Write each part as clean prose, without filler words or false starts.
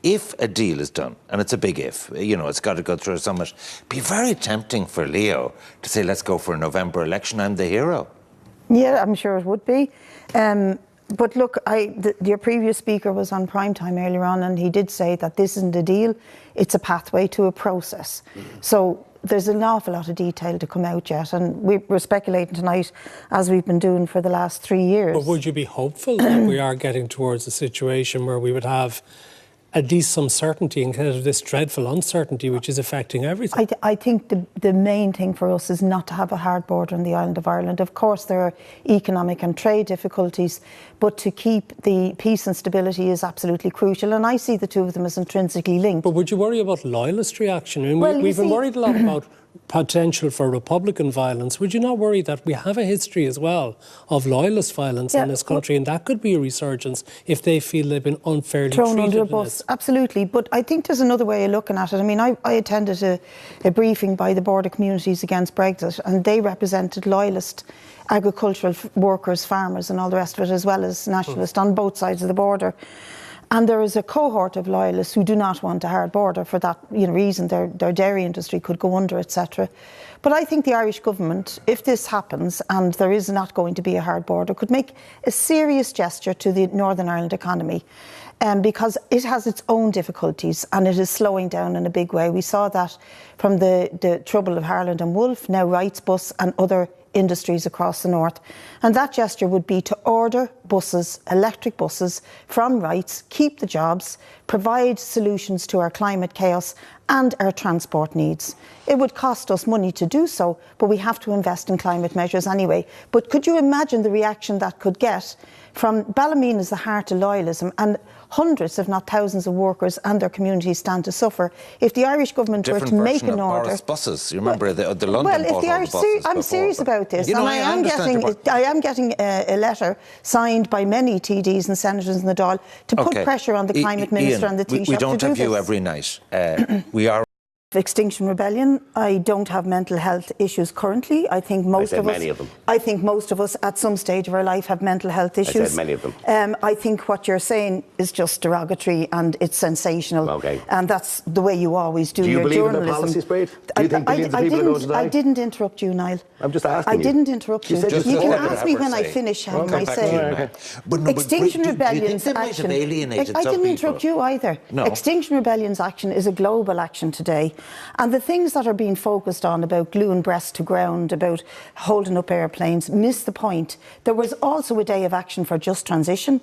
if a deal is done, and it's a big if, you know, it's got to go through a summit, be very tempting for Leo to say, let's go for a November election, I'm the hero. Yeah, I'm sure it would be. But look, your previous speaker was on primetime earlier on, and he did say that this isn't a deal, it's a pathway to a process. So there's an awful lot of detail to come out yet, and we're speculating tonight, as we've been doing for the last 3 years. But would you be hopeful that we are getting towards a situation where we would have at least some certainty in kind of this dreadful uncertainty which is affecting everything? I think the main thing for us is not to have a hard border on the island of Ireland. Of course, there are economic and trade difficulties, but to keep the peace and stability is absolutely crucial, and I see the two of them as intrinsically linked. But would you worry about loyalist reaction? I mean, we've been worried a lot about potential for Republican violence. Would you not worry that we have a history as well of loyalist violence in this country, and that could be a resurgence if they feel they've been unfairly thrown treated? Under a bus. Absolutely, but I think there's another way of looking at it. I mean, I attended a briefing by the Border Communities Against Brexit, and they represented loyalist agricultural workers, farmers and all the rest of it, as well as nationalists on both sides of the border. And there is a cohort of loyalists who do not want a hard border for that reason. Their dairy industry could go under, etc. But I think the Irish government, if this happens and there is not going to be a hard border, could make a serious gesture to the Northern Ireland economy. Because it has its own difficulties and it is slowing down in a big way. We saw that from the trouble of Harland and Wolff, now Wrightsbus and other industries across the north. And that gesture would be to order buses, electric buses from Wrights, keep the jobs, provide solutions to our climate chaos and our transport needs. It would cost us money to do so, but we have to invest in climate measures anyway. But could you imagine the reaction that could get from Ballymena is the heart of loyalism, and hundreds, if not thousands, of workers and their communities stand to suffer if the Irish government were to make an order. Boris buses. You remember the London well, if the Irish, I'm serious about this, and I am getting a letter signed by many TDs and senators in the Dáil to put pressure on the climate minister and the Taoiseach. We don't have you every night. We are. Extinction Rebellion. I don't have mental health issues currently. I think most of us. Many of them. I think most of us at some stage of our life have mental health issues. I said many of them. I think what you're saying is just derogatory and it's sensational. Okay. And that's the way you always do your journalism. Do you believe in the policies, Brid? Do you think millions of people are going to die? I didn't interrupt you, Niall. I'm just asking you. I didn't interrupt you. You can ask me when I finish my say. Extinction Rebellion's action. I didn't interrupt you either. No. Extinction Rebellion's action is a global action today. And the things that are being focused on about gluing breasts to ground, about holding up airplanes, miss the point. There was also a day of action for just transition.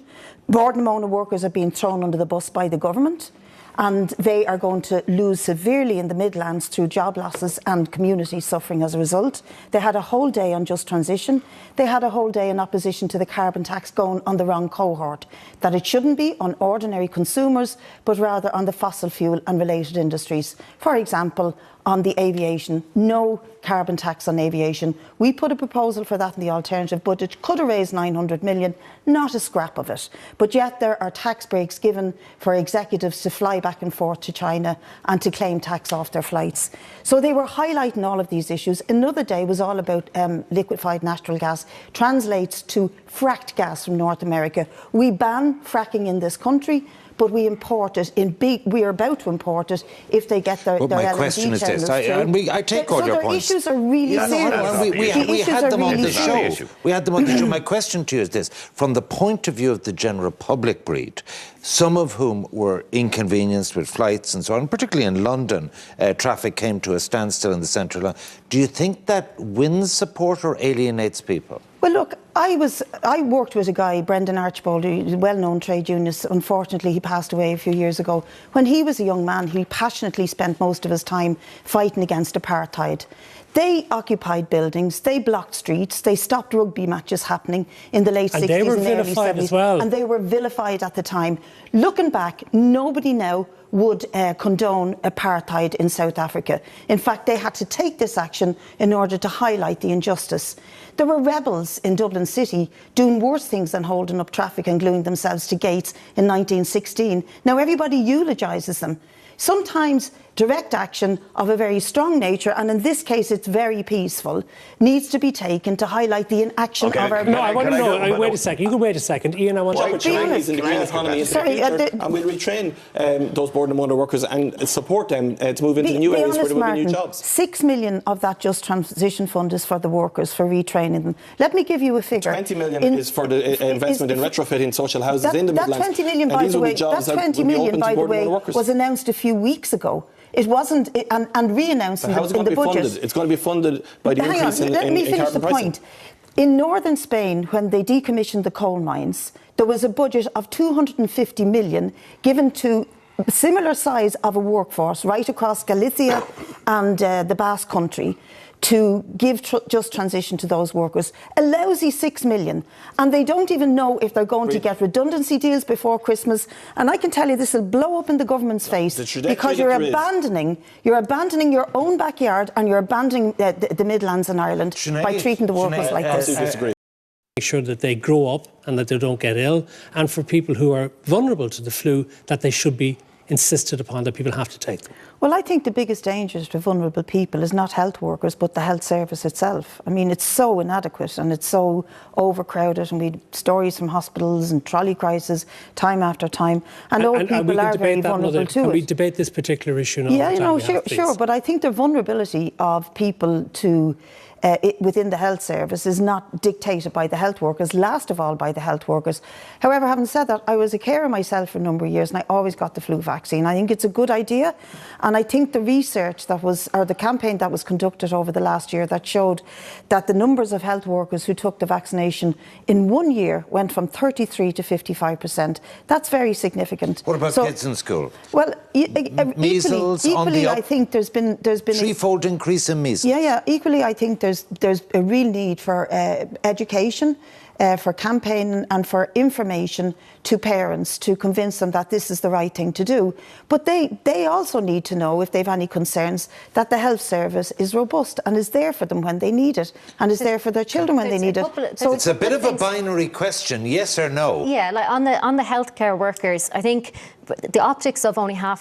Bordnamona workers are being thrown under the bus by the government, and they are going to lose severely in the Midlands through job losses and community suffering as a result. They had a whole day on just transition. They had a whole day in opposition to the carbon tax going on the wrong cohort, that it shouldn't be on ordinary consumers, but rather on the fossil fuel and related industries. For example, on the aviation, no carbon tax on aviation. We put a proposal for that in the alternative budget, could have raised 900 million, not a scrap of it. But yet there are tax breaks given for executives to fly back and forth to China and to claim tax off their flights. So they were highlighting all of these issues. Another day was all about liquefied natural gas, translates to fracked gas from North America. We ban fracking in this country, but we import it in big. We are about to import it if they get their my LNG question is this: I take all so your their points. issues are really serious. We had them on the serious. show. We had them on the show. My question to you is this: from the point of view of the general public, Bríd, some of whom were inconvenienced with flights and so on, particularly in London, traffic came to a standstill in the central line. Do you think that wins support or alienates people? Well, look, I worked with a guy, Brendan Archibald, who's a well-known trade unionist. Unfortunately, he passed away a few years ago. When he was a young man, he passionately spent most of his time fighting against apartheid. They occupied buildings, they blocked streets, they stopped rugby matches happening in the late 60s and early 70s. As well. And they were vilified at the time. Looking back, nobody now would condone apartheid in South Africa. In fact, they had to take this action in order to highlight the injustice. There were rebels in Dublin City doing worse things than holding up traffic and gluing themselves to gates in 1916. Now everybody eulogises them. Sometimes direct action of a very strong nature, and in this case it's very peaceful, needs to be taken to highlight the inaction of our... No, I want to know. Wait a second. You can wait a second. Ian, I want to... Opportunities in the green economy into the future, and we'll retrain those border and wonder workers and support them to move into new areas where there will be new jobs. 6 million of that Just Transition Fund is for the workers, for retraining them. Let me give you a figure. 20 million is for the investment in retrofitting social houses in the Midlands. That 20 million, by the way, was announced a few weeks ago. It wasn't, and re-announced in the budget. It's going to be funded by the increase in carbon pricing. Let me finish the point. In northern Spain, when they decommissioned the coal mines, there was a budget of 250 million given to a similar size of a workforce right across Galicia and the Basque Country to give just transition to those workers. A lousy 6 million. And they don't even know if they're going to get redundancy deals before Christmas. And I can tell you this will blow up in the government's face because you're abandoning your own backyard, and you're abandoning the Midlands and Ireland by treating the workers like this. Make sure that they grow up and that they don't get ill. And for people who are vulnerable to the flu, that they should be insisted upon, that people have to take them. Well, I think the biggest danger to vulnerable people is not health workers, but the health service itself. I mean, it's so inadequate and it's so overcrowded, and we have stories from hospitals and trolley crises time after time. And old people are very vulnerable to it. Can we debate this particular issue now? Yeah, sure. But I think the vulnerability of people to within the health service is not dictated by the health workers, last of all by the health workers. However, having said that, I was a carer myself for a number of years, and I always got the flu vaccine. I think it's a good idea, and I think the research the campaign that was conducted over the last year that showed that the numbers of health workers who took the vaccination in 1 year went from 33 to 55%. That's very significant. What about kids in school? Well, measles equally I think there's been threefold increase in measles. Yeah. Equally, I think there's a real need for education, for campaigning and for information to parents to convince them that this is the right thing to do. But they also need to know, if they've any concerns, that the health service is robust and is there for them when they need it, and is there for their children when they need it. So it's a bit of a binary question, yes or no? Yeah, like on the healthcare workers, I think the optics of only half